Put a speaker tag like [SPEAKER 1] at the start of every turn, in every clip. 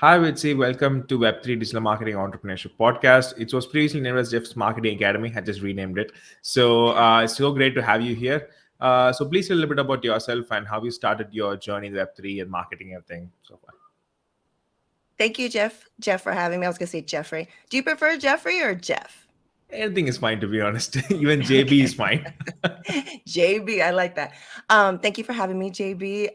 [SPEAKER 1] Hi, Ritzy. Welcome to Web3 Digital Marketing Entrepreneurship Podcast. It was previously named as Jeff's Marketing Academy. I just renamed it. So it's so great to have you here. So please tell a little bit about yourself and how you started your journey in Web3 and marketing and everything so far.
[SPEAKER 2] Thank you, Jeff, for having me. I was going to say Jeffrey. Do you prefer Jeffrey or Jeff?
[SPEAKER 1] Anything is fine, to be honest. Even JB is
[SPEAKER 2] Okay.
[SPEAKER 1] fine.
[SPEAKER 2] JB, I like that. Thank you for having me, JB.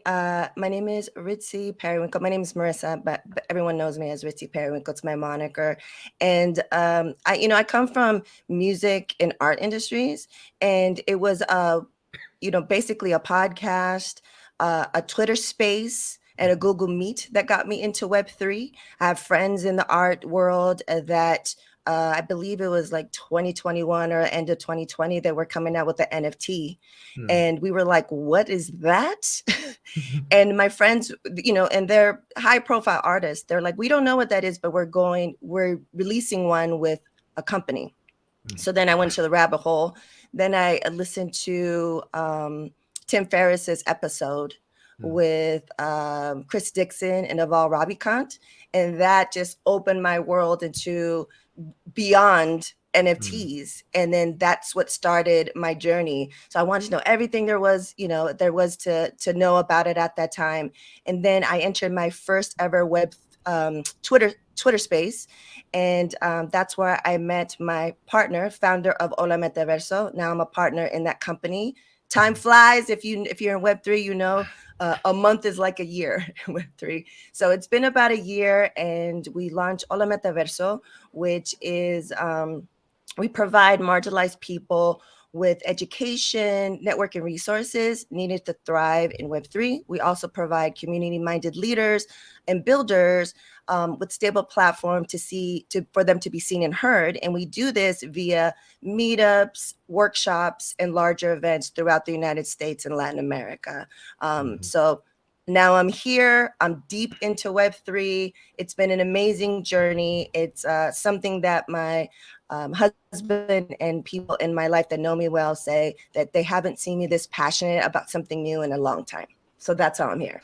[SPEAKER 2] My name is Ritzy Periwinkle. My name is Marissa, but everyone knows me as Ritzy Periwinkle. It's my moniker. And I come from music and art industries, and it was basically a podcast, a Twitter space, and a Google Meet that got me into Web3. I have friends in the art world that I believe it was like 2021 or end of 2020 that were coming out with the NFT.
[SPEAKER 1] Hmm.
[SPEAKER 2] And we were like, what is that? And my friends, and they're high profile artists. They're like, we don't know what that is, but we're releasing one with a company. So then I went to the rabbit hole. Then I listened to Tim Ferriss's episode with Chris Dixon and Aval Ravikant, and that just opened my world into beyond NFTs. And then that's what started my journey. So I wanted to know everything there was to know about it at that time. And then I entered my first ever Twitter space, and that's where I met my partner, founder of Hola Metaverso. Now I'm a partner in that company. Time flies. If you're in Web3, a month is like a year in Web3. So it's been about a year, and we launched Hola Metaverso, which is we provide marginalized people with education, network, and resources needed to thrive in Web3. We also provide community-minded leaders and builders with stable platform for them to be seen and heard. And we do this via meetups, workshops, and larger events throughout the United States and Latin America. So now I'm here. I'm deep into Web3. It's been an amazing journey. It's something that my husband and people in my life that know me well say that they haven't seen me this passionate about something new in a long time. So that's how I'm here.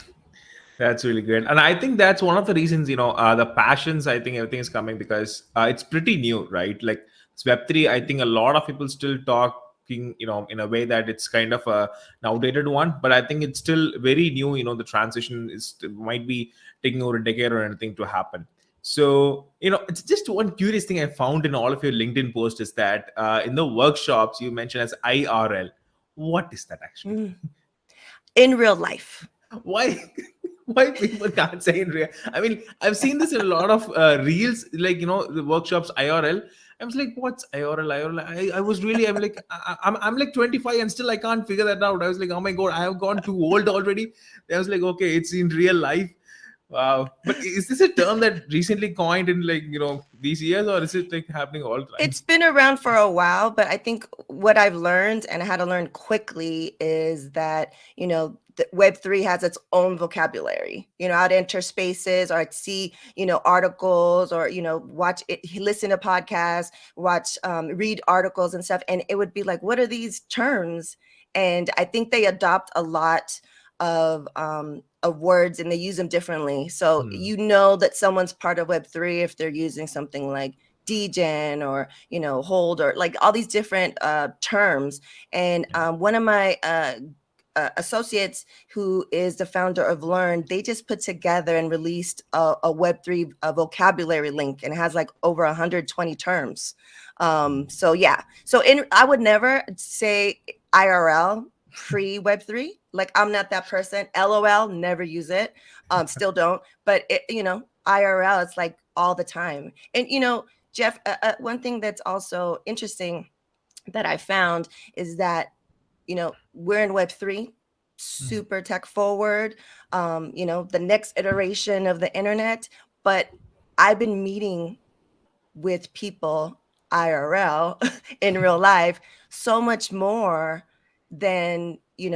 [SPEAKER 1] That's really great. And I think that's one of the reasons, the passions, I think everything is coming because it's pretty new, right? Like it's Web3, I think a lot of people still talking, in a way that it's kind of an outdated one, but I think it's still very new. The transition might be taking over a decade or anything to happen. So, it's just one curious thing I found in all of your LinkedIn posts is that in the workshops you mentioned as IRL. What is that actually?
[SPEAKER 2] Mm. In real life.
[SPEAKER 1] Why? Why people can't say in real? I mean, I've seen this in a lot of reels, like the workshops IRL. I was like, what's IRL? IRL? I'm like, I'm like 25 and still I can't figure that out. I was like, oh my god, I have gone too old already. I was like, okay, it's in real life. Wow. But is this a term that recently coined in like these years, or is it like happening all the time?
[SPEAKER 2] It's been around for a while, but I think what I've learned and I had to learn quickly is that, Web3 has its own vocabulary. I'd enter spaces or I'd see, articles or, watch it, listen to podcasts, read articles and stuff. And it would be like, what are these terms? And I think they adopt a lot of words and they use them differently. So
[SPEAKER 1] Hmm.
[SPEAKER 2] you know that someone's part of Web3 if they're using something like degen or hold or like all these different terms. And one of my associates who is the founder of Learn, they just put together and released a Web3 vocabulary link, and it has like over 120 terms. So yeah, I would never say IRL pre Web3. Like I'm not that person. LOL, never use it. Still don't. But IRL, it's like all the time. And Jeff, one thing that's also interesting that I found is that we're in Web3, super tech forward, the next iteration of the internet. But I've been meeting with people IRL in real life so much more than in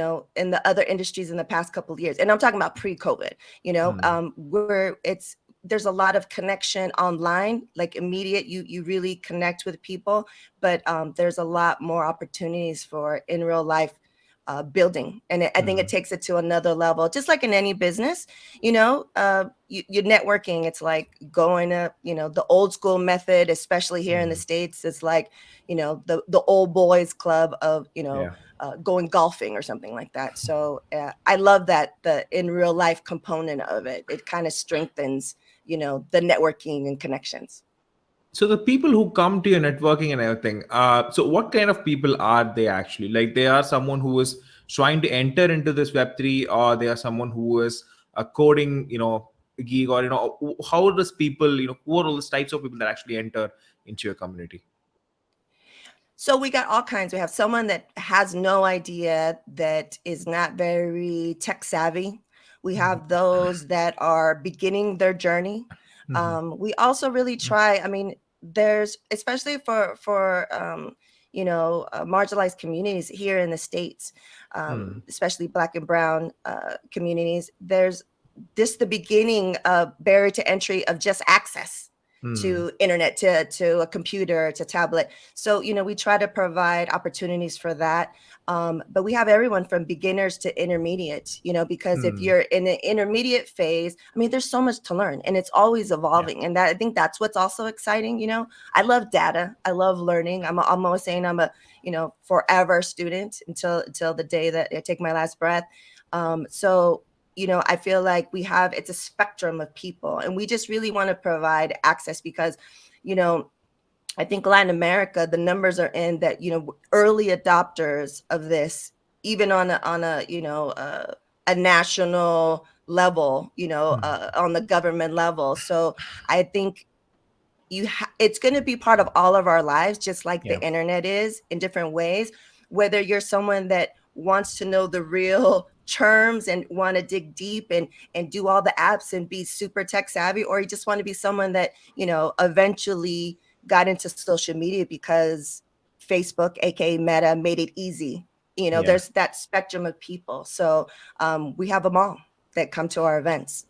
[SPEAKER 2] the other industries in the past couple of years. And I'm talking about pre-COVID.
[SPEAKER 1] Hmm.
[SPEAKER 2] Where there's a lot of connection online, like immediate. You really connect with people, but there's a lot more opportunities for in real life building. And I think it takes it to another level, just like in any business, you're networking. It's like going to, the old school method, especially here in the States. It's like, the old boys club of,
[SPEAKER 1] Yeah.
[SPEAKER 2] going golfing or something like that. So I love that the in real life component of it. It kind of strengthens, the networking and connections.
[SPEAKER 1] So the people who come to your networking and everything, so what kind of people are they actually? Like they are someone who is trying to enter into this Web3, or they are someone who is a coding, geek, or how does people, who are all the types of people that actually enter into your community?
[SPEAKER 2] So we got all kinds. We have someone that has no idea, that is not very tech savvy. We have those that are beginning their journey. We also really try. I mean, there's, especially for marginalized communities here in the States, especially Black and Brown communities. There's this the beginning of barrier to entry of just access to internet, to a computer, to tablet. So, we try to provide opportunities for that. But we have everyone from beginners to intermediate, because if you're in the intermediate phase, I mean, there's so much to learn and it's always evolving. And I think that's what's also exciting. I love data. I love learning. I'm always saying I'm a, forever student until the day that I take my last breath. So I feel like it's a spectrum of people, and we just really want to provide access because, I think Latin America, the numbers are in that, early adopters of this, even on a national level, on the government level. So I think it's going to be part of all of our lives, just like
[SPEAKER 1] Yeah.
[SPEAKER 2] the internet is in different ways, whether you're someone that wants to know the real terms and want to dig deep and do all the apps and be super tech savvy, or you just want to be someone that, eventually got into social media because Facebook, aka Meta, made it easy.
[SPEAKER 1] Yeah.
[SPEAKER 2] There's that spectrum of people. So we have them all that come to our events.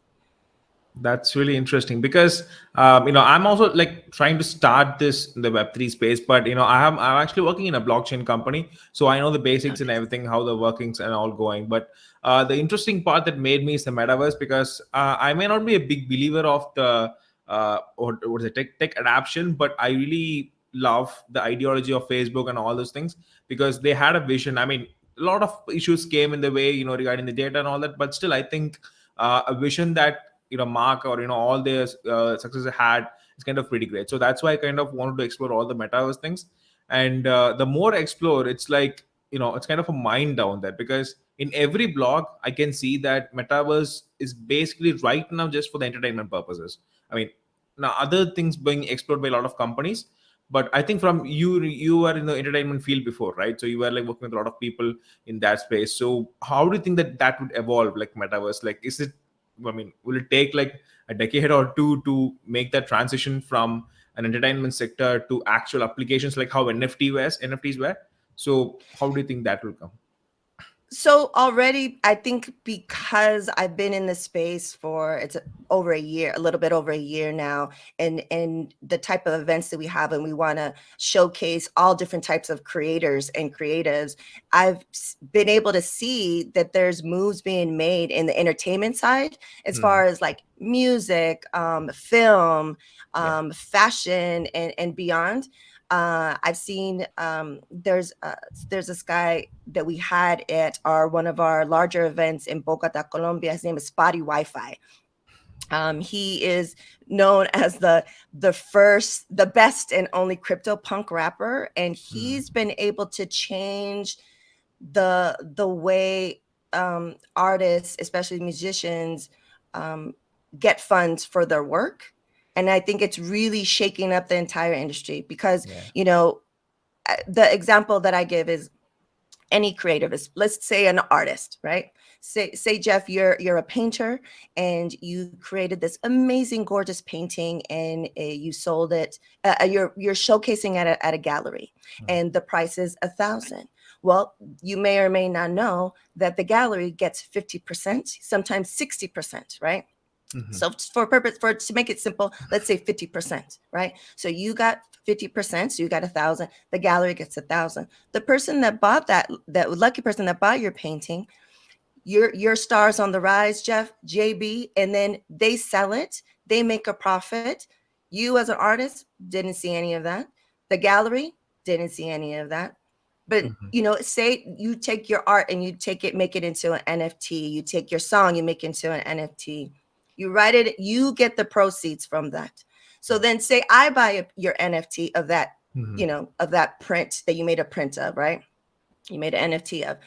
[SPEAKER 1] That's really interesting because I'm also like trying to start this in the Web3 space, but I'm actually working in a blockchain company, so I know the basics and
[SPEAKER 2] Okay.
[SPEAKER 1] everything, how the workings and all going. But the interesting part that made me is the metaverse, because I may not be a big believer of the or what is it, tech adaption, but I really love the ideology of Facebook and all those things, because they had a vision. I mean, a lot of issues came in the way, regarding the data and all that, but still I think a vision that Mark or all their success had is kind of pretty great. So that's why I kind of wanted to explore all the metaverse things. And the more I explore, it's like it's kind of a mind down there, because in every blog I can see that metaverse is basically right now just for the entertainment purposes. I mean, now other things being explored by a lot of companies, but I think from you were in the entertainment field before, right? So you were like working with a lot of people in that space. So how do you think that that would evolve, like metaverse? Like, is it, I mean, will it take like a decade or two to make that transition from an entertainment sector to actual applications, like how NFTs were? So how do you think that will come?
[SPEAKER 2] So already, I think because I've been in the space for over a year, a little bit over a year now, and the type of events that we have, and we want to showcase all different types of creators and creatives, I've been able to see that there's moves being made in the entertainment side, as far as like music, film,
[SPEAKER 1] Yeah.
[SPEAKER 2] fashion, and beyond. I've seen there's this guy that we had at one of our larger events in Bogota, Colombia. His name is Spotty Wi-Fi. He is known as the best and only crypto punk rapper, and he's been able to change the way artists, especially musicians, get funds for their work. And I think it's really shaking up the entire industry because,
[SPEAKER 1] Yeah.
[SPEAKER 2] The example that I give is any creative is, let's say, an artist, right? Say Jeff, you're a painter and you created this amazing, gorgeous painting, and you sold it. You're showcasing at a gallery, and the price is 1,000. Well, you may or may not know that the gallery gets 50%, sometimes 60%, right?
[SPEAKER 1] Mhm.
[SPEAKER 2] So to make it simple, let's say 50%, right? So you got 50%, so you got 1,000. The gallery gets 1,000. The person that bought that lucky person that bought your painting, your star's on the rise, Jeff, JB, and then they sell it. They make a profit. You as an artist didn't see any of that. The gallery didn't see any of that. But
[SPEAKER 1] Mhm.
[SPEAKER 2] say you take your art and you make it into an NFT. You take your song, you make it into an NFT. You write it, you get the proceeds from that. So then say I buy your NFT of that,
[SPEAKER 1] Mhm.
[SPEAKER 2] of that print that you made a print of, right? You made an NFT of.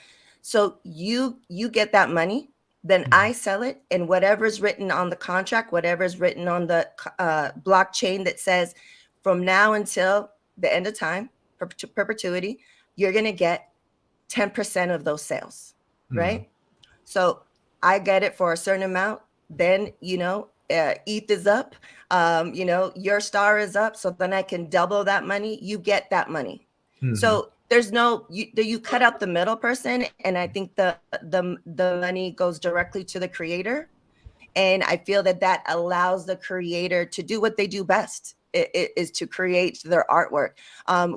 [SPEAKER 2] So you get that money, then
[SPEAKER 1] Mhm.
[SPEAKER 2] I sell it, and whatever's written on the contract, whatever's written on the blockchain that says from now until the end of time, perpetuity, you're going to get 10% of those sales,
[SPEAKER 1] Mhm.
[SPEAKER 2] right? So I get it for a certain amount. Then, ETH is up, your star is up. So then I can double that money. You get that money.
[SPEAKER 1] Mhm.
[SPEAKER 2] So there's you cut out the middle person. And I think the money goes directly to the creator. And I feel that allows the creator to do what they do best. It is to create their artwork.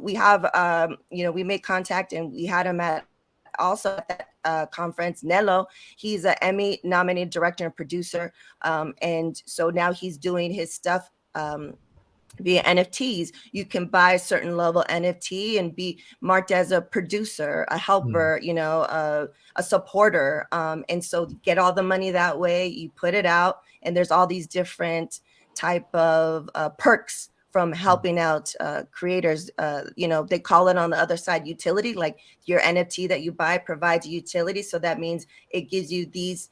[SPEAKER 2] We have, we made contact and we had him also at that conference. Nello, he's an Emmy nominated director and producer. And so now he's doing his stuff. Via NFTs, you can buy a certain level NFT and be marked as a producer, a
[SPEAKER 1] Mhm.
[SPEAKER 2] helper, a supporter. And so get all the money that way. You put it out, and there's all these different type of perks from helping out creators. They call it on the other side utility. Like your NFT that you buy provides utility, so that means it gives you these,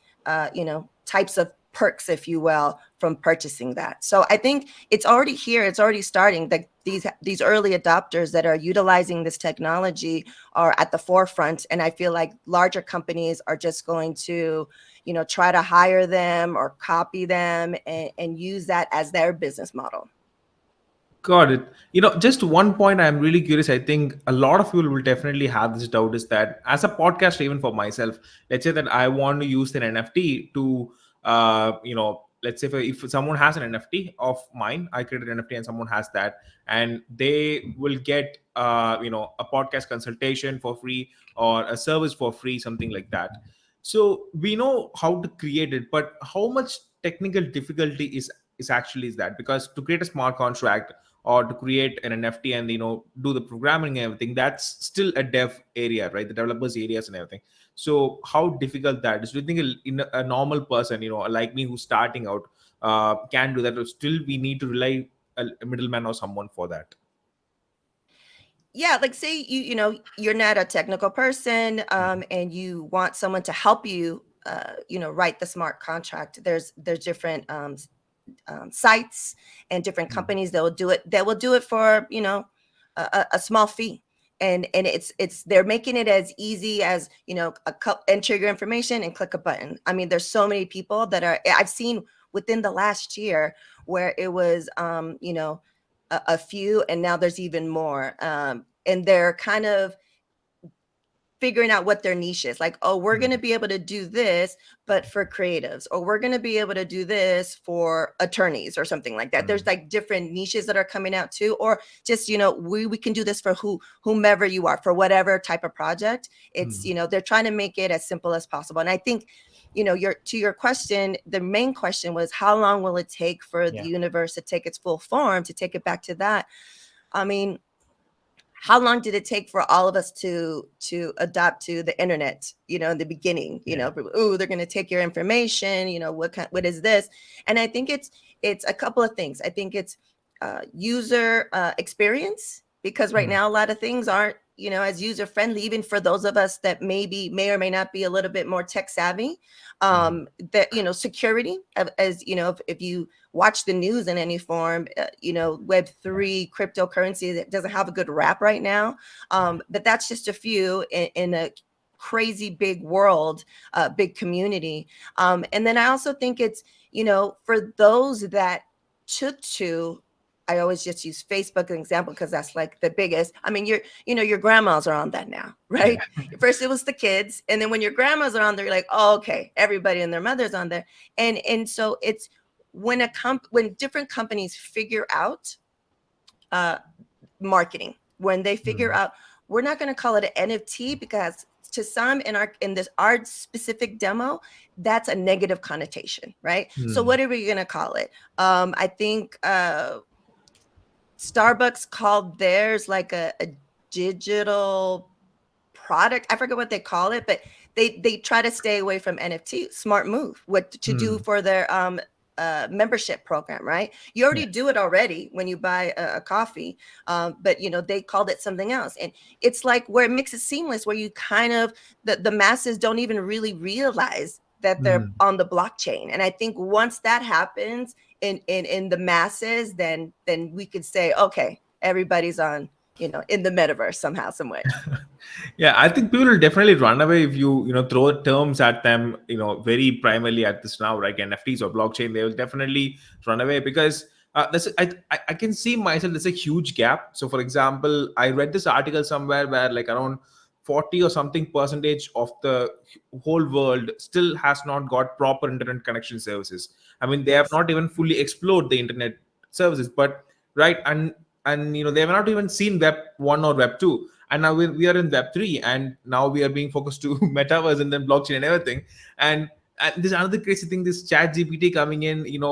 [SPEAKER 2] types of perks, if you will, from purchasing that. So I think it's already here. It's already starting. That these early adopters that are utilizing this technology are at the forefront, and I feel like larger companies are just going to, try to hire them or copy them and use that as their business model.
[SPEAKER 1] Got it. Just one point I'm really curious. I think a lot of people will definitely have this doubt is that as a podcast, even for myself, let's say that I want to use an NFT to, let's say if someone has an NFT of mine, I created an NFT and someone has that, and they will get, a podcast consultation for free or a service for free, something like that. So we know how to create it, but how much technical difficulty is actually is that, because to create a smart contract or to create an NFT and do the programming and everything, that's still a dev area, right? The developers areas and everything. So how difficult that is? Do you think a normal person, like me who's starting out, can do that, or still we need to rely a middleman or someone for that?
[SPEAKER 2] Yeah, like say you're not a technical person, and you want someone to help you, write the smart contract. There's different sites and different
[SPEAKER 1] Mhm.
[SPEAKER 2] companies that will do it. That will do it for a small fee, and it's they're making it as easy as enter your information and click a button. I mean, there's so many people that I've seen within the last year where it was a few, and now there's even more, and they're kind of figuring out what their niche is. Like, oh, we're going to
[SPEAKER 1] Mhm.
[SPEAKER 2] be able to do this, but for creatives, or we're going to be able to do this for attorneys or something like that. There's
[SPEAKER 1] Mhm.
[SPEAKER 2] like different niches that are coming out too, or just, we can do this for whomever you are, for whatever type of project. It's,
[SPEAKER 1] Mhm.
[SPEAKER 2] they're trying to make it as simple as possible. And I think, your question, the main question was, how long will it take for the
[SPEAKER 1] Yeah.
[SPEAKER 2] universe to take its full form, to take it back to that? I mean, how long did it take for all of us to adapt to the internet, in the beginning?
[SPEAKER 1] Yeah.
[SPEAKER 2] Oh, they're going to take your information, what is this? And I think it's a couple of things. I think it's user experience, because right
[SPEAKER 1] Mhm.
[SPEAKER 2] now a lot of things aren't, as user friendly, even for those of us that may or may not be a little bit more tech savvy.
[SPEAKER 1] Mhm.
[SPEAKER 2] That, security, as if you watch the news in any form, Web3 cryptocurrency that doesn't have a good rap right now. But that's just a few in a crazy big world, big community. And then I also think it's, for those that took to, I always just use Facebook as an example because that's like the biggest. I mean, your grandmas are on that now,
[SPEAKER 1] Yeah.
[SPEAKER 2] right? First it was the kids, and then when your grandmas are on there, you're like, oh, okay, everybody and their mother's on there, and so it's when different companies figure out marketing, when they figure out, we're not going to call it an NFT because to some in this art specific demo, that's a negative connotation, right? So what are we going to call it? I think Starbucks called theirs like a digital product. I forget what they call it, but they try to stay away from NFT. Smart move. What to do for their membership program, right? You already do it already when you buy a coffee, but they called it something else, and it's like where it makes it seamless, where you kind of the masses don't even really realize that they're on the blockchain. And I think once that happens in the masses, then we could say, okay, everybody's on, in the metaverse somehow, some way.
[SPEAKER 1] Yeah, I think people will definitely run away if you throw terms at them, very primarily at this now, right? NFTs or blockchain, they will definitely run away because I can see myself, there's a huge gap. So for example, I read this article somewhere where like around 40 or something percentage of the whole world still has not got proper internet connection services. I mean, they have
[SPEAKER 2] Yes.
[SPEAKER 1] not even fully explored the internet services, but right, and they have not even seen web 1 or web 2, and now we are in web 3, and now we are being focused to metaverse and then blockchain and everything. And there's another crazy thing, this chat gpt coming in, and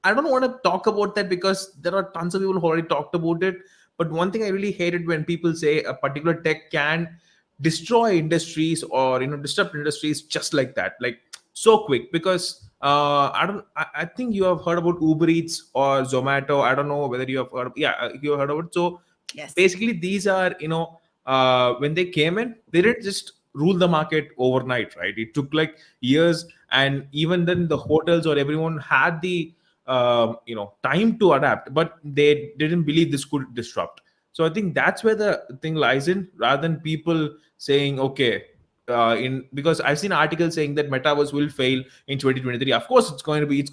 [SPEAKER 1] I don't want to talk about that because there are tons of people who already talked about it. But one thing I really hated when people say a particular tech can destroy industries or disrupt industries just like that, like so quick. Because I think you have heard about Uber Eats or Zomato. I don't know whether you have heard yeah, you have heard about it. So
[SPEAKER 2] Yes.
[SPEAKER 1] basically these are, when they came in, they didn't just rule the market overnight, right? It took like years, and even then the hotels or everyone had the time to adapt, but they didn't believe this could disrupt. So I think that's where the thing lies in, rather than people saying, okay, in because I've seen articles saying that metaverse will fail in 2023. Of course it's going to be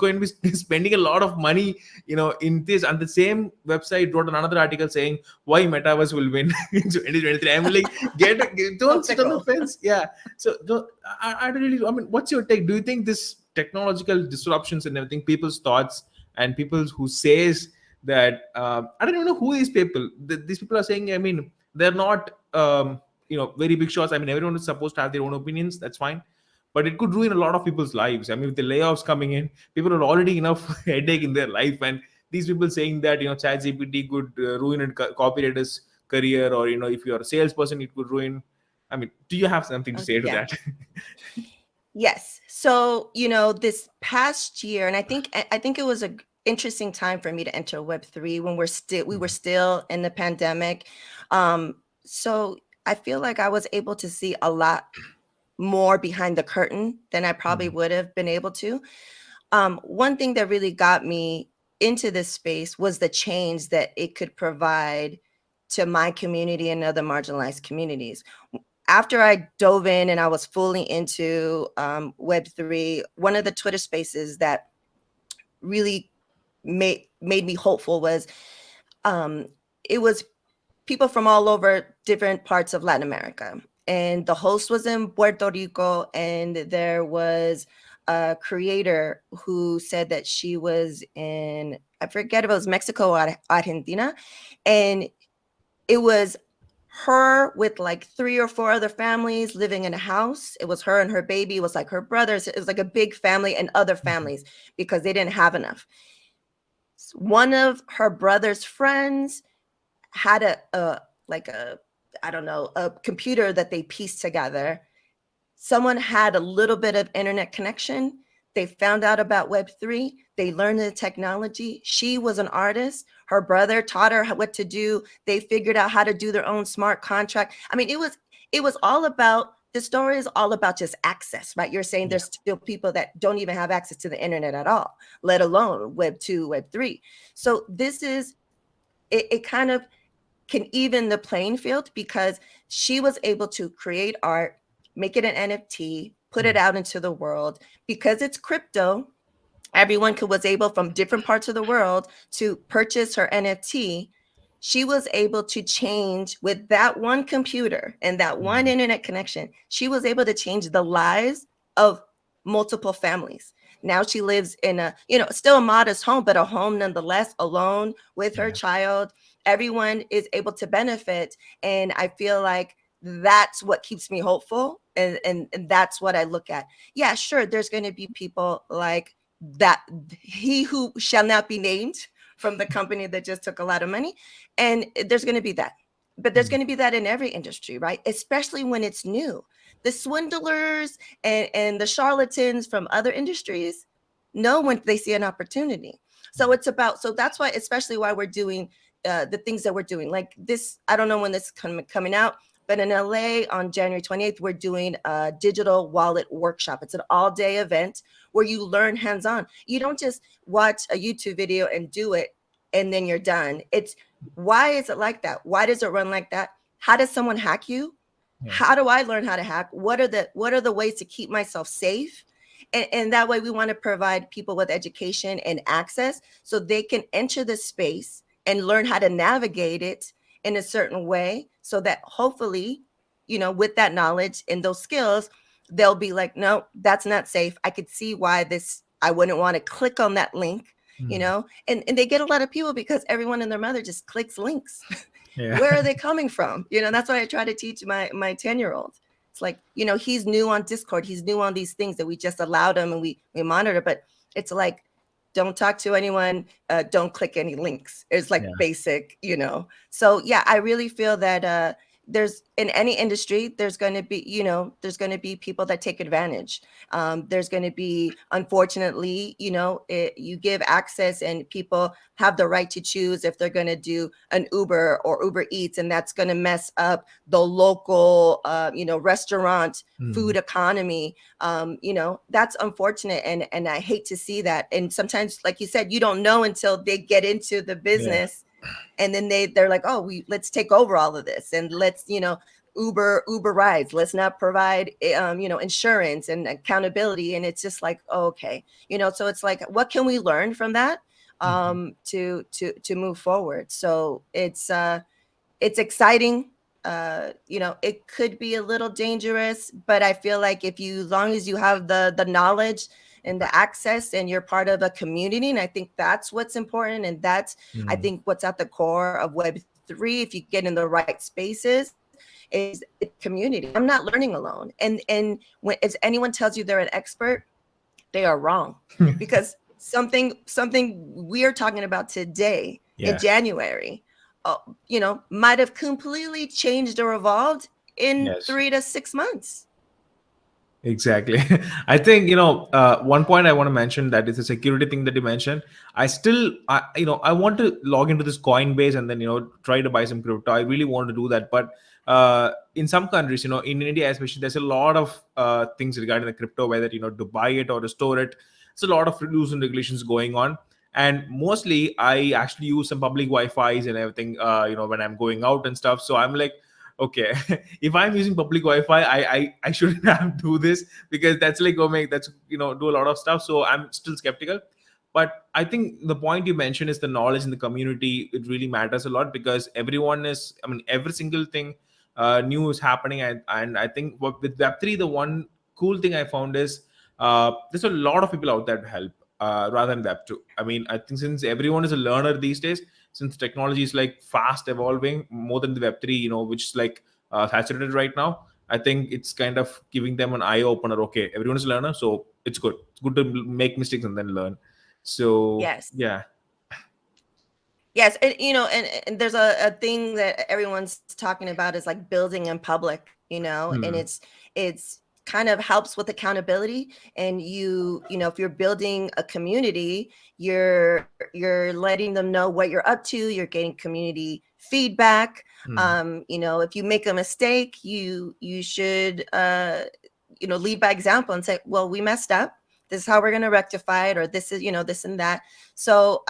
[SPEAKER 1] spending a lot of money in this. And the same website wrote another article saying why metaverse will win in 2023. I'm like, don't sit on the
[SPEAKER 2] Fickle.
[SPEAKER 1] fence. Yeah. So I really, I mean, what's your take? Do you think this technological disruptions and everything, people's thoughts and people who says that, I don't even know who these people, these people are saying, I mean, they're not very big shots. I mean, everyone is supposed to have their own opinions, that's fine, but it could ruin a lot of people's lives. I mean, with the layoffs coming in, people are already enough headache in their life, and these people saying that chat gpt could ruin a copywriter's career, or if you're a salesperson it could ruin. I mean, do you have something to say to
[SPEAKER 2] Yeah.
[SPEAKER 1] that?
[SPEAKER 2] Yes. So, this past year, and I think it was a interesting time for me to enter Web3 when we were still in the pandemic. So I feel like I was able to see a lot more behind the curtain than I probably would have been able to. One thing that really got me into this space was the change that it could provide to my community and other marginalized communities. After I dove in and I was fully into Web3, one of the Twitter spaces that really made me hopeful was um, it was people from all over different parts of Latin America. And the host was in Puerto Rico, and there was a creator who said that she was in, I forget if it was Mexico or Argentina. And it was her with like 3 or 4 other families living in a house. It was her and her baby. It was like her brothers. It was like a big family and other families because they didn't have enough. One of her brother's friends had a I don't know, a computer that they pieced together. Someone had a little bit of internet connection. They found out about Web3. They learned the technology. She was an artist. Her brother taught her what to do. They figured out how to do their own smart contract. I mean, it was all about, the story is all about just access, right? You're saying
[SPEAKER 1] Yeah.
[SPEAKER 2] there's still people that don't even have access to the internet at all, let alone Web 2, Web 3. So this is, it kind of can even the playing field because she was able to create art, make it an NFT, put it out into the world. Because it's crypto, everyone was able from different parts of the world to purchase her NFT. She was able to change with that one computer and that one internet connection. She was able to change the lives of multiple families. Now she lives in a, still a modest home, but a home nonetheless, alone with her
[SPEAKER 1] Yeah.
[SPEAKER 2] child. Everyone is able to benefit. And I feel like that's what keeps me hopeful. And that's what I look at. Yeah, sure, there's going to be people like that, he who shall not be named, from the company that just took a lot of money. And there's going to be that. But there's going to be that in every industry, right? Especially when it's new. The swindlers and the charlatans from other industries know when they see an opportunity. So it's about, so that's why, especially why we're doing the things that we're doing. Like this, I don't know when this is coming out, but in LA on January 28th, we're doing a digital wallet workshop. It's an all-day event where you learn hands-on. You don't just watch a YouTube video and do it and then you're done. It's, why is it like that? Why does it run like that? How does someone hack you?
[SPEAKER 1] Yeah.
[SPEAKER 2] How do I learn how to hack? What are the ways to keep myself safe? And that way we want to provide people with education and access so they can enter the space and learn how to navigate it in a certain way, so that hopefully, with that knowledge and those skills, they'll be like, no, that's not safe. I could see why this, I wouldn't want to click on that link, and they get a lot of people because everyone and their mother just clicks links.
[SPEAKER 1] Yeah.
[SPEAKER 2] Where are they coming from? That's what I try to teach my 10-year-old. It's like, he's new on Discord, he's new on these things that we just allowed him and we monitor, but it's like, don't talk to anyone, don't click any links. It's like
[SPEAKER 1] Yeah.
[SPEAKER 2] basic. So yeah, I really feel that there's, in any industry, there's going to be, there's going to be people that take advantage. There's going to be, unfortunately, you give access and people have the right to choose if they're going to do an Uber or Uber Eats, and that's going to mess up the local, restaurant food economy. That's unfortunate, and I hate to see that. And sometimes, like you said, you don't know until they get into the
[SPEAKER 1] Yeah.
[SPEAKER 2] business, and then they're like, oh, let's take over all of this, and let's, Uber rides, let's not provide insurance and accountability. And it's just like, oh, okay, so it's like, what can we learn from that to move forward? So it's exciting. It could be a little dangerous, but I feel like as long as you have the knowledge and the access, and you're part of a community, and I think that's what's important, and that's, I think, what's at the core of Web3. If you get in the right spaces, is it's community. I'm not learning alone, and when, if anyone tells you they're an expert, they are wrong, because something we're talking about today in
[SPEAKER 1] Yeah.
[SPEAKER 2] January, might have completely changed or evolved in
[SPEAKER 1] Yes.
[SPEAKER 2] 3 to 6 months.
[SPEAKER 1] Exactly. I think, one point I want to mention, that is a security thing that you mentioned. I want to log into this Coinbase and then, try to buy some crypto. I really want to do that. But in some countries, in India especially, there's a lot of things regarding the crypto, whether, to buy it or to store it. It's a lot of rules and regulations going on. And mostly I actually use some public Wi-Fi's and everything, when I'm going out and stuff. So I'm like, okay, if I'm using public Wi-Fi, I shouldn't have do this, because that's like that's do a lot of stuff. So I'm still skeptical. But I think the point you mentioned is the knowledge in the community. It really matters a lot, because everyone is, I mean, every single thing new is happening. And I think with Web3, the one cool thing I found is there's a lot of people out there to help, rather than Web2. I mean, I think since everyone is a learner these days, since technology is like fast evolving more than the Web3, which is like saturated right now, I think it's kind of giving them an eye opener. Okay, everyone is a learner, so it's good. It's good to make mistakes and then learn. So
[SPEAKER 2] Yes.
[SPEAKER 1] yeah.
[SPEAKER 2] Yes, and and there's a thing that everyone's talking about, is like building in public, and
[SPEAKER 1] Hmm.
[SPEAKER 2] it's kind of helps with accountability. And if you're building a community, you're letting them know what you're up to. You're getting community feedback.
[SPEAKER 1] Hmm.
[SPEAKER 2] If you make a mistake, you should lead by example and say, well, we messed up. This is how we're going to rectify it, or this is this and that. So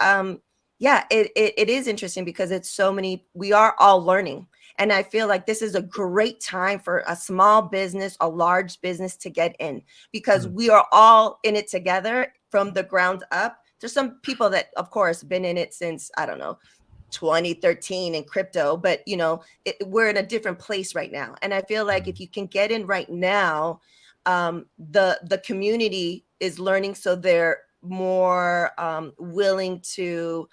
[SPEAKER 2] yeah, it is interesting, because it's so many, we are all learning. And I feel like this is a great time for a small business, a large business, to get in, because
[SPEAKER 1] Hmm.
[SPEAKER 2] we are all in it together from the ground up. There's some people that, of course, been in it since, I don't know, 2013 in crypto, but we're in a different place right now. And I feel like if you can get in right now, the community is learning, so they're more willing to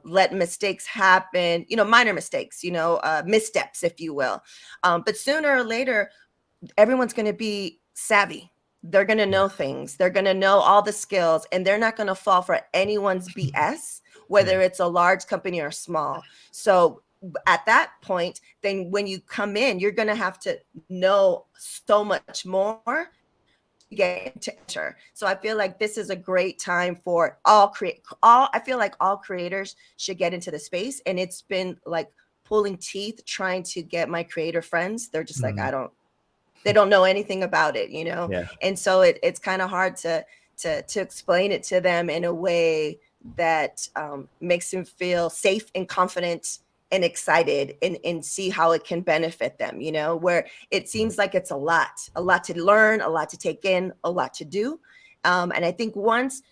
[SPEAKER 2] let mistakes happen, minor mistakes, missteps, if you will. But sooner or later, everyone's going to be savvy. They're going to know things. They're going to know all the skills, and they're not going to fall for anyone's BS, whether it's a large company or small. So at that point, then when you come in, you're going to have to know so much more to get to enter. So I feel like this is a great time for I feel like all creators should get into the space. And it's been like pulling teeth trying to get my creator friends. They're just like, they don't know anything about it,
[SPEAKER 1] Yeah.
[SPEAKER 2] and so it's kind of hard to explain it to them in a way that makes them feel safe and confident and excited, and see how it can benefit them, where it seems like it's a lot to learn, a lot to take in, a lot to do. And I think once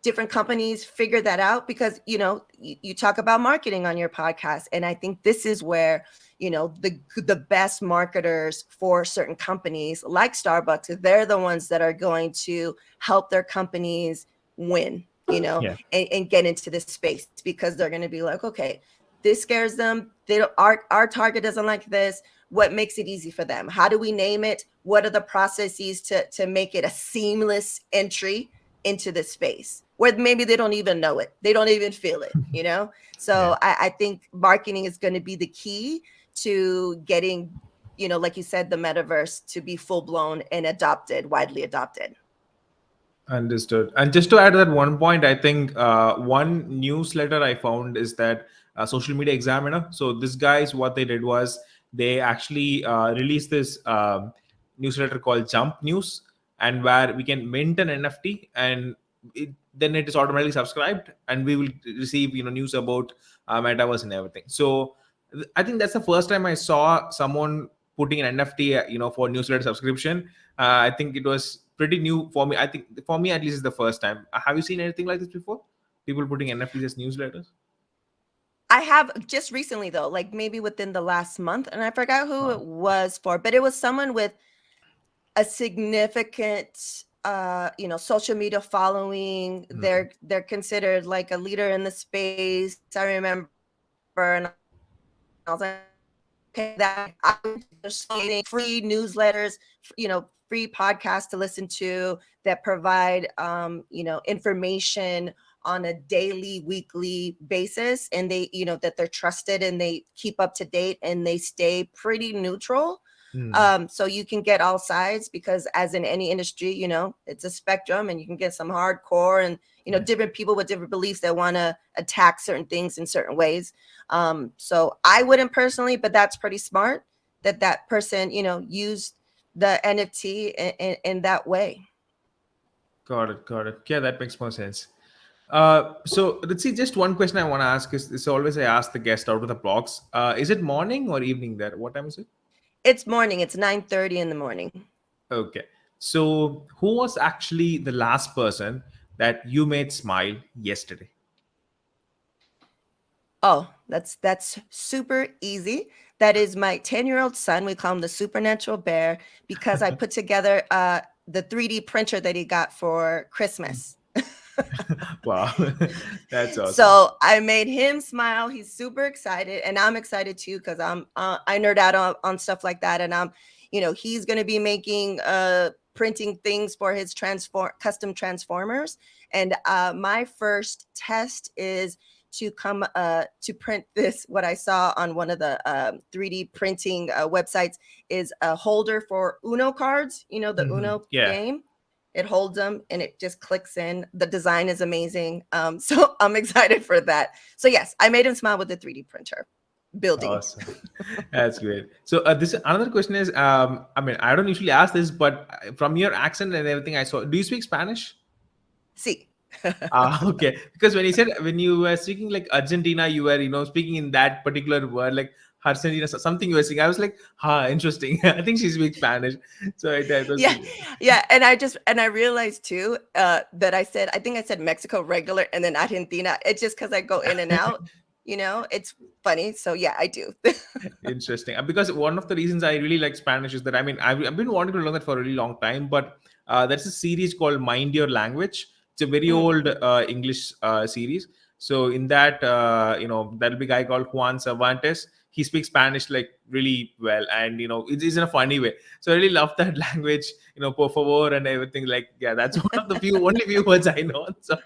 [SPEAKER 2] different companies figure that out, because you talk about marketing on your podcast, and I think this is where the best marketers for certain companies like Starbucks, they're the ones that are going to help their companies win,
[SPEAKER 1] Yeah.
[SPEAKER 2] and get into this space, because they're going to be like, okay, this scares them, they don't, our target doesn't like this. What makes it easy for them? How do we name it? What are the processes to make it a seamless entry into the space, where maybe they don't even know it, they don't even feel it,
[SPEAKER 1] Yeah.
[SPEAKER 2] so I think marketing is going to be the key to getting, like you said, the metaverse to be full blown and widely adopted.
[SPEAKER 1] Understood. And just to add to that one point, I think one newsletter I found is that Social Media Examiner. So this guys, what they did was they actually released this newsletter called Jump News, and where we can mint an NFT, and then it is automatically subscribed, and we will receive news about metaverse and everything. So I think that's the first time I saw someone putting an NFT, for newsletter subscription. I think it was pretty new for me. I think for me at least is the first time. Have you seen anything like this before? People putting NFTs as newsletters?
[SPEAKER 2] I have just recently, though, like maybe within the last month, and I forgot who it
[SPEAKER 1] Wow.
[SPEAKER 2] was for, but it was someone with a significant social media following.
[SPEAKER 1] Mm.
[SPEAKER 2] They're considered like a leader in the space, I remember. And I was like, okay, that there's so many free newsletters, free podcasts to listen to that provide information on a daily, weekly basis, and they, that they're trusted, and they keep up to date, and they stay pretty neutral.
[SPEAKER 1] Mm.
[SPEAKER 2] So you can get all sides, because as in any industry, it's a spectrum, and you can get some hardcore and
[SPEAKER 1] Yeah.
[SPEAKER 2] different people with different beliefs that want to attack certain things in certain ways. So I wouldn't personally, but that's pretty smart that person used the NFT in that way.
[SPEAKER 1] Got it. Got it. Yeah, that makes more sense. So let's see. Just one question I want to ask is always I ask the guest out of the blocks. Is it morning or evening there? What time is it?
[SPEAKER 2] It's morning. It's 9:30 in the morning.
[SPEAKER 1] Okay. So who was actually the last person that you made smile yesterday?
[SPEAKER 2] Oh, that's super easy. That is my 10-year-old son. We call him the supernatural bear, because I put together the 3D printer that he got for Christmas.
[SPEAKER 1] Wow, that's awesome.
[SPEAKER 2] So I made him smile. He's super excited, and I'm excited too, because I nerd out on stuff like that, and he's going to be making printing things for his custom transformers. And my first test is to come to print this. What I saw on one of the 3D printing websites is a holder for Uno cards. The Uno
[SPEAKER 1] Yeah.
[SPEAKER 2] game. It holds them and it just clicks in. The design is amazing. So I'm excited for that. So yes, I made him smile with the 3D printer building.
[SPEAKER 1] Awesome. That's great. So this another question is, I mean, I don't usually ask this, but from your accent and everything I saw, do you speak Spanish?
[SPEAKER 2] See.
[SPEAKER 1] Ah, okay. Because when you were speaking like Argentina, you were speaking in that particular word like Argentina, something you were saying. I was like, interesting. I think she speaks Spanish. So it was.
[SPEAKER 2] Yeah, yeah. And I realized too that I think I said Mexico regular and then Argentina. It's just because I go in and out. It's funny. So yeah, I do.
[SPEAKER 1] Interesting. Because one of the reasons I really like Spanish is that, I mean, I've been wanting to learn that for a really long time, but there's a series called Mind Your Language. It's a very
[SPEAKER 2] Mm.
[SPEAKER 1] old English series. So in that, there'll be a guy called Juan Cervantes. He speaks Spanish like really well, and it's in a funny way. So I really love that language. Por favor and everything. Like, yeah, that's one of the only few words I know. So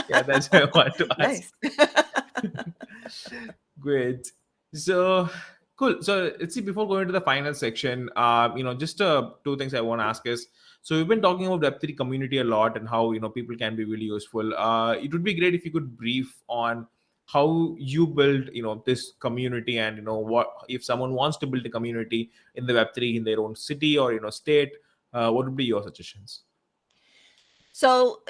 [SPEAKER 1] yeah, that's why I want to ask.
[SPEAKER 2] Nice.
[SPEAKER 1] Great. So cool. So let's see. Before going to the final section, just two things I want to ask is. So we've been talking about Web3 community a lot and how people can be really useful. It would be great if you could brief on how you build this community, and what if someone wants to build a community in the Web3 in their own city or state. What would be your suggestions?
[SPEAKER 2] So,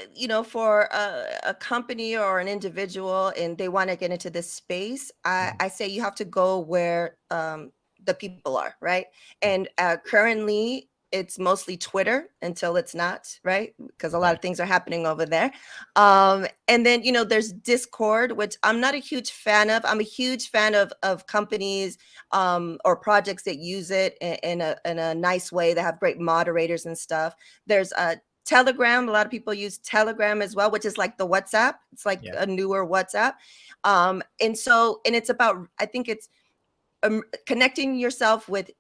[SPEAKER 2] for a company or an individual and they want to get into this space, I say you have to go where the people are, right? And currently, it's mostly Twitter until it's not, right? Because a lot of
[SPEAKER 1] Right.
[SPEAKER 2] things are happening over there. And then, there's Discord, which I'm not a huge fan of. I'm a huge fan of companies or projects that use it in a nice way, that have great moderators and stuff. There's Telegram. A lot of people use Telegram as well, which is like the WhatsApp. It's like
[SPEAKER 1] Yeah.
[SPEAKER 2] a newer WhatsApp. And it's about, I think it's connecting yourself with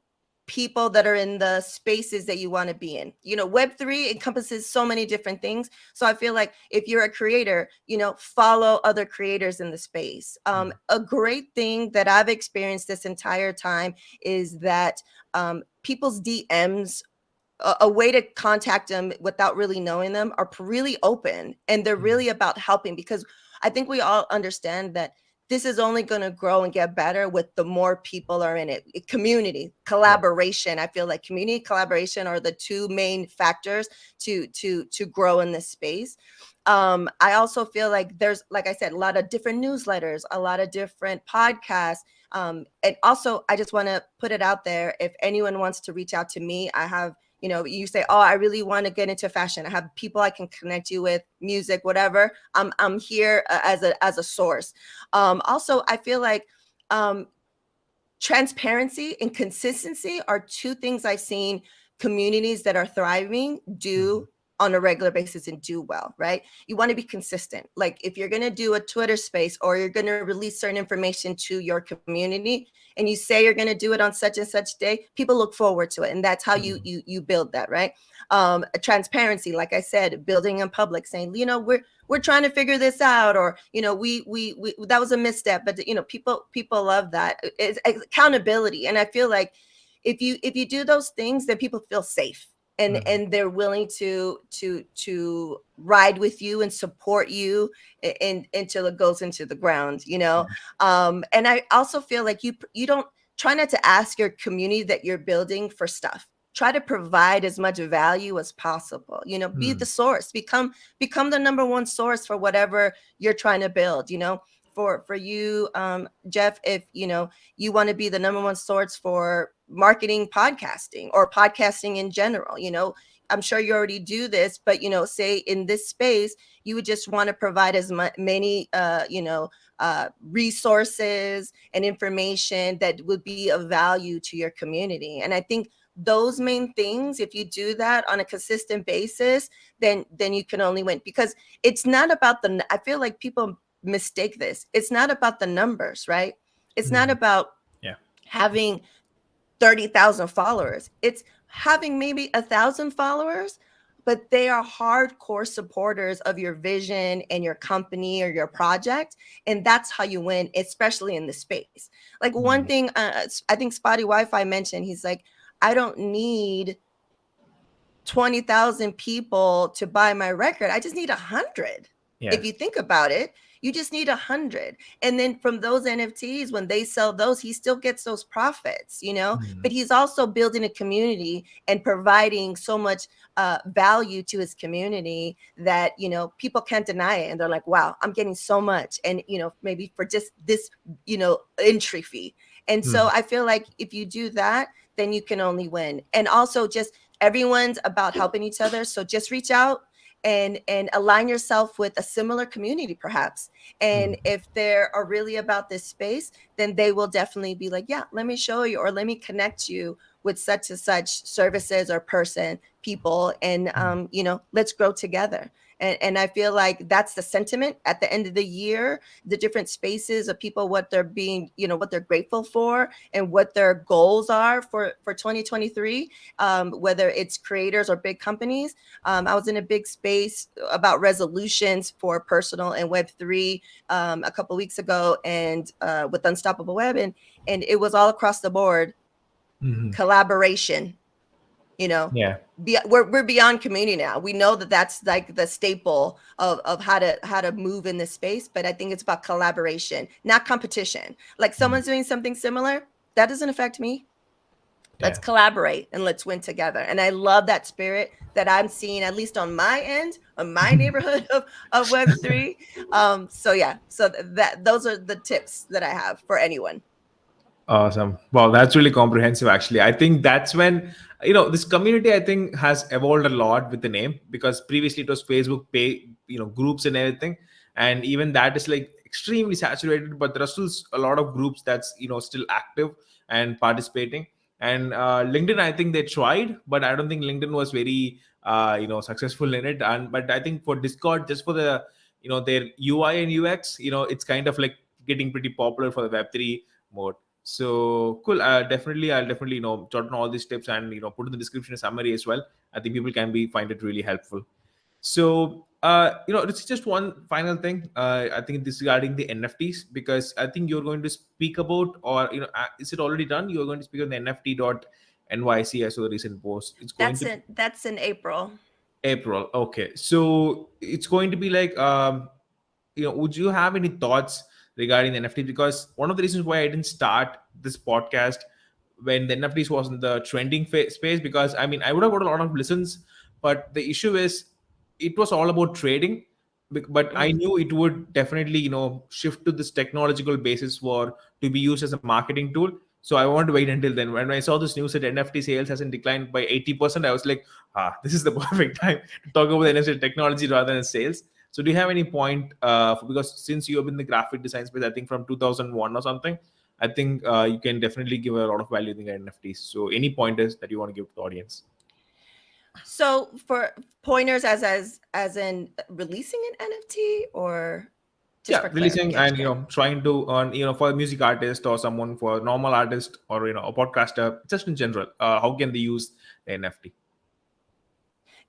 [SPEAKER 2] people that are in the spaces that you want to be in. Web3 encompasses so many different things. So I feel like if you're a creator, follow other creators in the space. A great thing that I've experienced this entire time is that people's DMs, a way to contact them without really knowing them, are really open, and they're really about helping, because I think we all understand that this is only going to grow and get better with the more people are in it. Community
[SPEAKER 1] Yeah.
[SPEAKER 2] collaboration, I feel like community collaboration are the two main factors to grow in this space. I also feel like there's, like I said, a lot of different newsletters, a lot of different podcasts. And also, I just want to put it out there, if anyone wants to reach out to me, I have, you say, oh, I really want to get into fashion, I have people I can connect you with, music, whatever. I'm here as a source. Also, I feel like transparency and consistency are two things I've seen communities that are thriving do on a regular basis and do well, right? You want to be consistent. Like, if you're going to do a Twitter space, or you're going to release certain information to your community, and you say you're going to do it on such and such day, people look forward to it. And that's how you build that, right? Transparency, like I said, building in public, saying, we're trying to figure this out, or we that was a misstep, but people love that. It's accountability. And I feel like if you do those things, then people feel safe, and they're willing to ride with you and support you until it goes into the ground. And I also feel like you don't try not to ask your community that you're building for stuff. Try to provide as much value as possible. Be the source. Become the number one source for whatever you're trying to build. For you, Jeff, if you want to be the number one source for marketing podcasting, or podcasting in general, I'm sure you already do this, but say in this space, you would just want to provide as many resources and information that would be of value to your community. And I think those main things, if you do that on a consistent basis, then you can only win. Because it's not about I feel like people mistake this. It's not about the numbers, right? It's not about
[SPEAKER 1] Yeah.
[SPEAKER 2] having 30,000 followers. It's having maybe 1,000 followers, but they are hardcore supporters of your vision and your company or your project. And that's how you win, especially in the space. Like, one thing, I think Spotty Wi-Fi mentioned, he's like, I don't need 20,000 people to buy my record. I just need 100.
[SPEAKER 1] Yeah.
[SPEAKER 2] If you think about it, you just need 100. And then from those NFTs, when they sell those, he still gets those profits, but he's also building a community and providing so much value to his community that, people can't deny it. And they're like, wow, I'm getting so much. And, maybe for just this, entry fee. And so I feel like if you do that, then you can only win. And also, just everyone's about helping each other. So just reach out and align yourself with a similar community perhaps. And if they are really about this space, then they will definitely be like, yeah, let me show you, or let me connect you with such and such services or person, people, and let's grow together. And I feel like that's the sentiment at the end of the year, the different spaces of people, what they're being, what they're grateful for and what their goals are for 2023, whether it's creators or big companies. I was in a big space about resolutions for personal and Web3 a couple weeks ago, and with Unstoppable Web, and it was all across the board. Collaboration,
[SPEAKER 1] Yeah.
[SPEAKER 2] we're beyond community now. We know that that's like the staple of how to move in this space, but I think it's about collaboration, not competition. Like someone's doing something similar, that doesn't affect me. Let's
[SPEAKER 1] Yeah.
[SPEAKER 2] collaborate and let's win together. And I love that spirit that I'm seeing, at least on my end, on my neighborhood of Web3. So yeah, so that those are the tips that I have for anyone.
[SPEAKER 1] Awesome. Wow, that's really comprehensive actually. I think that's when this community I think has evolved a lot with the name, because previously it was Facebook pay, groups and everything. And even that is like extremely saturated, but there are still a lot of groups that's still active and participating. And LinkedIn, I think they tried, but I don't think LinkedIn was very successful in it. And but I think for Discord, just for the their UI and UX, it's kind of like getting pretty popular for the Web3 mode. So cool. I'll definitely jot on all these tips and put in the description a summary as well. I think people can be find it really helpful. So it's just one final thing. I think this regarding the NFTs, because I think you're going to speak about, or is it already done? You're going to speak on the NFT dot NYC. I saw the recent post. It's going to
[SPEAKER 2] That's in April.
[SPEAKER 1] April. Okay, so it's going to be like would you have any thoughts regarding the NFT? Because one of the reasons why I didn't start this podcast when the NFTs was in the trending space, because I mean I would have got a lot of listens, but the issue is it was all about trading. But I knew it would definitely shift to this technological basis for to be used as a marketing tool. So I want to wait until then. When I saw this news that NFT sales hasn't declined by 80%, I was like, this is the perfect time to talk about the NFT technology rather than sales. So do you have any point? Because since you have been in the graphic design space, I think from 2001 or something, I think you can definitely give a lot of value in the NFTs. So any pointers that you want to give to the audience?
[SPEAKER 2] So for pointers as in releasing an NFT, or just
[SPEAKER 1] Yeah,
[SPEAKER 2] for
[SPEAKER 1] releasing and
[SPEAKER 2] clarification?
[SPEAKER 1] trying to earn for a music artist or someone for a normal artist or a podcaster, just in general, how can they use the NFT?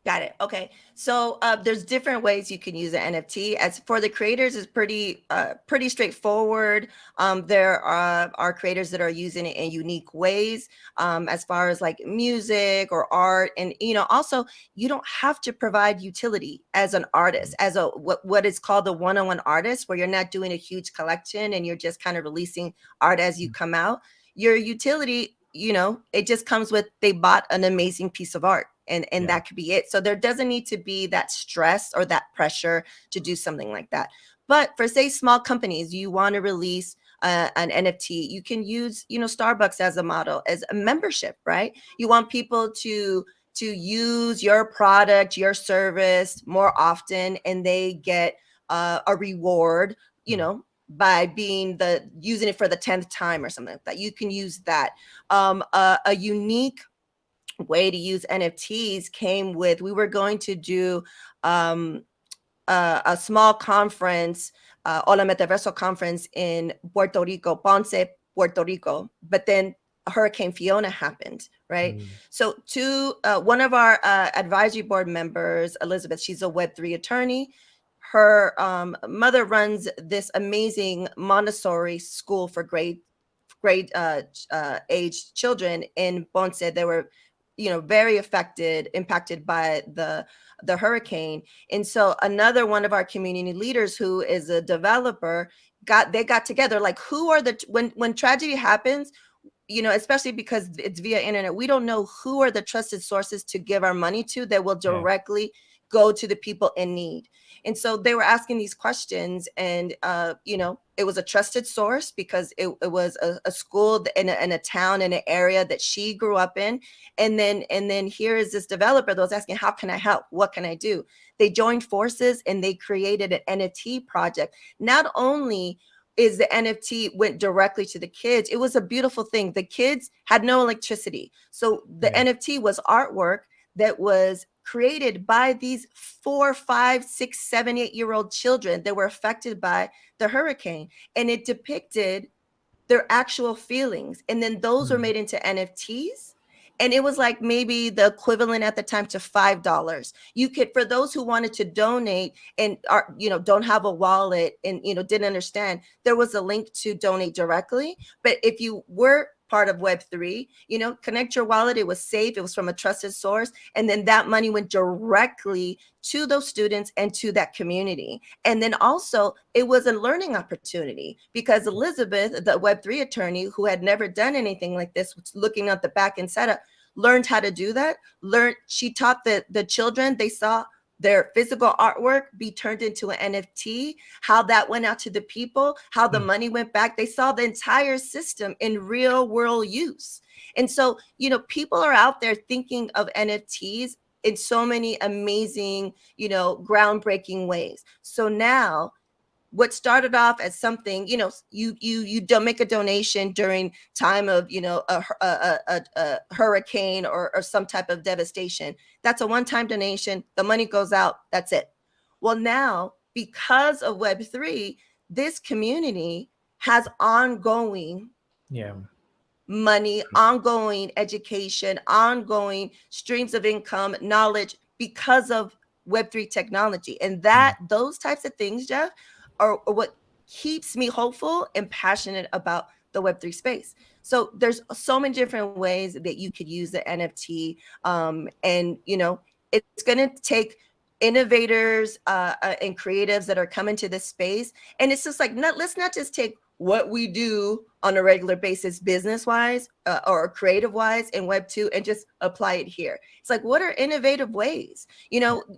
[SPEAKER 2] Got it. Okay. So there's different ways you can use an NFT. As for the creators, it's pretty straightforward. There are creators that are using it in unique ways, as far as like music or art, and also you don't have to provide utility as an artist, as a what is called a one-on-one artist, where you're not doing a huge collection and you're just kind of releasing art as you come out. Your utility, it just comes with, they bought an amazing piece of art, and
[SPEAKER 1] Yeah.
[SPEAKER 2] that could be it. So there doesn't need to be that stress or that pressure to do something like that. But for, say, small companies, you want to release an NFT, you can use Starbucks as a model, as a membership, right? You want people to use your product, your service more often, and they get a reward, by being using it for the 10th time or something like that. You can use that. A unique way to use NFTs came with, we were going to do a small conference, Hola Metaverso conference in Puerto Rico, Ponce, Puerto Rico, but then Hurricane Fiona happened, right? So one of our advisory board members, Elizabeth, she's a Web3 attorney. Her mother runs this amazing Montessori school for grade age children in Ponce. They were very impacted by the hurricane. And so another one of our community leaders, who is a developer, got together, like, who are the, when tragedy happens, especially because it's via internet, we don't know who are the trusted sources to give our money to that will
[SPEAKER 1] Yeah.
[SPEAKER 2] directly go to the people in need. And so they were asking these questions, and it was a trusted source because it was a school in a town, in an area that she grew up in. And then here is this developer that was asking, how can I help? What can I do? They joined forces and they created an NFT project. Not only is the NFT went directly to the kids, it was a beautiful thing. The kids had no electricity. So the NFT was artwork that was created by these 4, 5, 6, 7, 8-year-old children that were affected by the hurricane. And it depicted their actual feelings. And then those were made into NFTs. And it was like maybe the equivalent at the time to $5. You could, for those who wanted to donate and are, don't have a wallet and, didn't understand, there was a link to donate directly. But if you were part of Web3, connect your wallet. It was safe. It was from a trusted source. And then that money went directly to those students and to that community. And then also it was a learning opportunity because Elizabeth, the Web3 attorney who had never done anything like this, was looking at the back end setup, learned how to do that. She taught the children, they saw their physical artwork be turned into an NFT, how that went out to the people, how the money went back. They saw the entire system in real world use. And so, people are out there thinking of NFTs in so many amazing, groundbreaking ways. So now what started off as something, you don't make a donation during time of, a hurricane or some type of devastation. That's a one-time donation. The money goes out. That's it. Well, now because of Web3, this community has ongoing money, ongoing education, ongoing streams of income, knowledge because of Web3 technology. And those types of things, Jeff, are what keeps me hopeful and passionate about the Web3 space. So there's so many different ways that you could use the NFT. And, it's going to take innovators and creatives that are coming to this space. And it's just like, let's not just take what we do on a regular basis, business wise or creative wise in Web2 and just apply it here. It's like, what are innovative ways?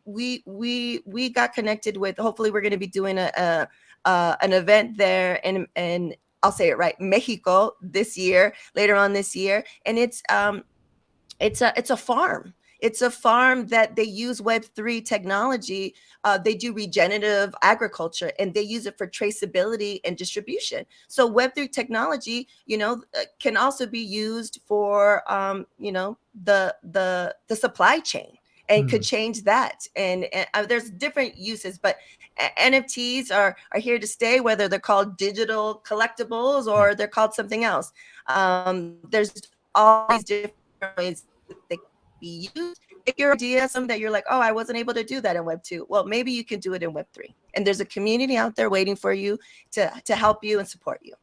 [SPEAKER 2] We got connected with, hopefully we're going to be doing an event there and I'll say it right, Mexico this year, later on this year. And it's a farm. It's a farm that they use Web3 technology. They do regenerative agriculture and they use it for traceability and distribution. So Web3 technology, can also be used for, the supply chain and could change that. And there's different uses, but NFTs are here to stay, whether they're called digital collectibles or they're called something else. There's all these different ways they can be used. If your idea is something that you're like, oh, I wasn't able to do that in Web 2, well, maybe you can do it in Web 3. And there's a community out there waiting for you to help you and support you.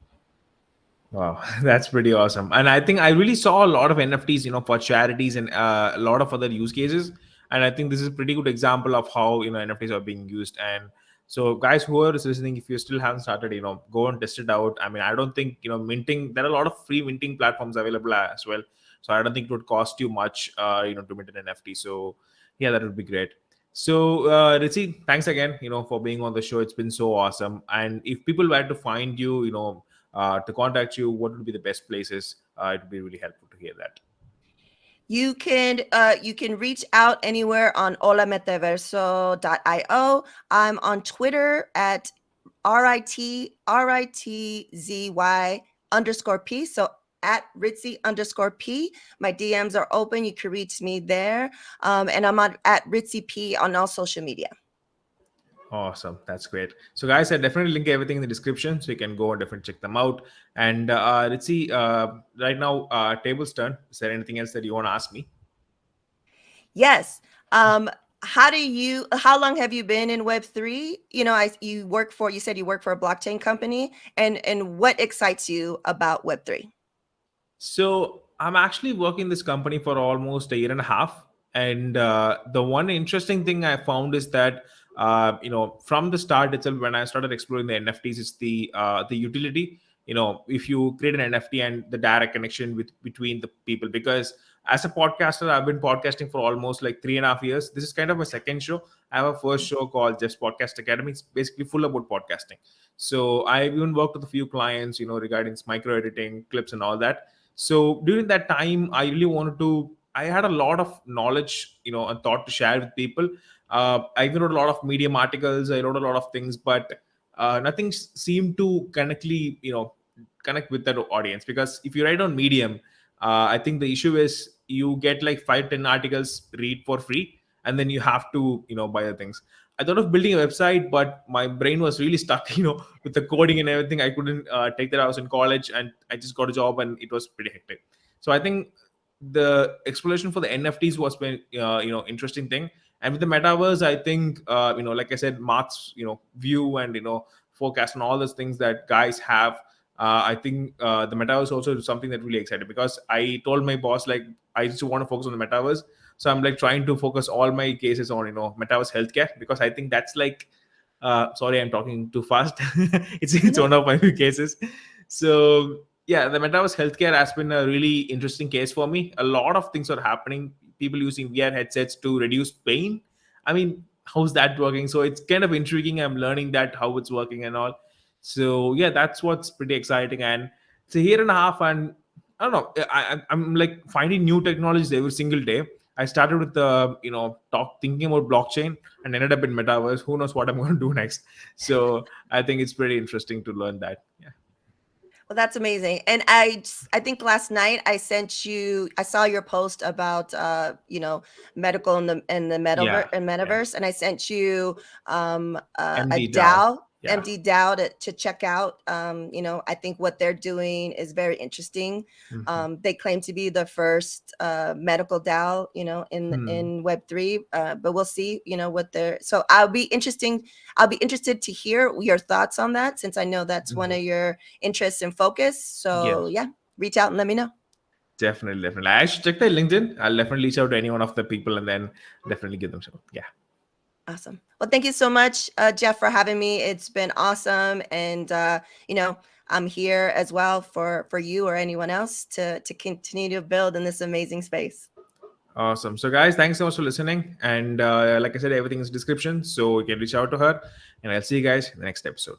[SPEAKER 1] Wow, that's pretty awesome. And I think I really saw a lot of NFTs, for charities and a lot of other use cases. And I think this is a pretty good example of how, NFTs are being used. And so guys, whoever is listening, if you still haven't started, go and test it out. I mean, I don't think, minting, there are a lot of free minting platforms available as well. So I don't think it would cost you much, to mint an NFT. So yeah, that would be great. So Ritzy, thanks again, for being on the show. It's been so awesome. And if people were to find you, to contact you, what would be the best places? It would be really helpful to hear that.
[SPEAKER 2] You can reach out anywhere on holametaverso.io. I'm on Twitter at RITZY_P. So at Ritzy_P. My DMs are open. You can reach me there. And I'm at Ritzy P on all social media.
[SPEAKER 1] Awesome. That's great. So guys, I definitely link everything in the description so you can go and definitely check them out. And let's see, right now, table's turn. Is there anything else that you want to ask me?
[SPEAKER 2] Yes. How long have you been in Web3? You said you work for a blockchain company, and what excites you about Web3?
[SPEAKER 1] So I'm actually working this company for almost a year and a half. And the one interesting thing I found is that, from the start itself, when I started exploring the NFTs, it's the utility. If you create an NFT and the direct connection between the people, because as a podcaster, I've been podcasting for almost like 3.5 years. This is kind of my second show. I have a first show called Just Podcast Academy. It's basically full about podcasting. So I've even worked with a few clients, regarding micro editing, clips, and all that. So during that time, I really wanted to. I had a lot of knowledge, and thought to share with people. I even wrote a lot of Medium articles. I wrote a lot of things, but nothing seemed to connect with that audience. Because if you write on Medium, I think the issue is you get like 5-10 articles read for free, and then you have to buy the things. I thought of building a website, but my brain was really stuck, with the coding and everything. I couldn't take that. I was in college, and I just got a job, and it was pretty hectic. So I think the exploration for the NFTs was been interesting thing. And with the metaverse, I think like I said, Mark's view and forecast and all those things that guys have. I think the metaverse also is something that really excited, because I told my boss like I just want to focus on the metaverse. So I'm like trying to focus all my cases on metaverse healthcare, because I think that's like sorry, I'm talking too fast. It's
[SPEAKER 2] No.
[SPEAKER 1] one of my cases. So yeah, the metaverse healthcare has been a really interesting case for me. A lot of things are happening. People using VR headsets to reduce pain. I mean, how's that working? So it's kind of intriguing. I'm learning that how it's working and all. So yeah, that's what's pretty exciting. And it's a year and a half, and I don't know. I'm like finding new technologies every single day. I started with the thinking about blockchain and ended up in metaverse. Who knows what I'm going to do next? So I think it's pretty interesting to learn that. Yeah.
[SPEAKER 2] Well, that's amazing. And I think last night I saw your post about medical and the
[SPEAKER 1] Yeah. Yeah.
[SPEAKER 2] metaverse, and I sent you a
[SPEAKER 1] MD DAO.
[SPEAKER 2] DAO,
[SPEAKER 1] Yeah.
[SPEAKER 2] MD DAO to check out. I think what they're doing is very interesting.
[SPEAKER 1] Mhm.
[SPEAKER 2] They claim to be the first medical DAO,
[SPEAKER 1] Hmm.
[SPEAKER 2] in Web3, but we'll see, what they're. So I'll be interested to hear your thoughts on that, since I know that's one
[SPEAKER 1] Mhm.
[SPEAKER 2] of your interests and focus. So
[SPEAKER 1] Yes.
[SPEAKER 2] yeah, reach out and let me know.
[SPEAKER 1] Definitely, definitely. I should check their LinkedIn. I'll definitely reach out to any one of the people and then definitely give them some. Yeah.
[SPEAKER 2] Awesome. Well, thank you so much, Jeff, for having me. It's been awesome, and I'm here as well for you or anyone else to continue to build in this amazing space.
[SPEAKER 1] Awesome. So, guys, thanks so much for listening. And like I said, everything is description, so you can reach out to her. And I'll see you guys in the next episode.